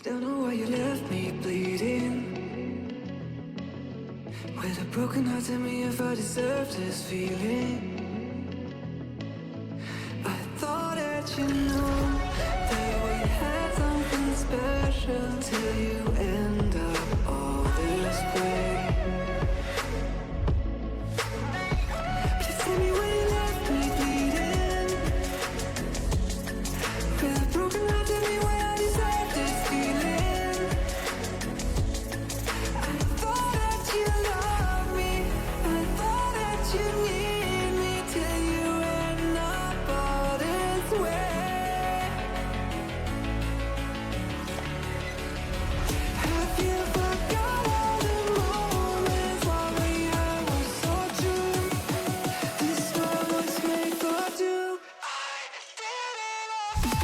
Don't know why you left me bleeding. With a broken heart, tell me if I deserve this feeling. I thought that you knew that we had something special till you end up all this way. Please tell me why you left me bleeding. With a broken heart, tell me why I deserve this feeling. I thought that you loved me, I thought that you need me till you end up all this way. Have you forgot all the moments while we had was so true? This world was made for two. I did it all.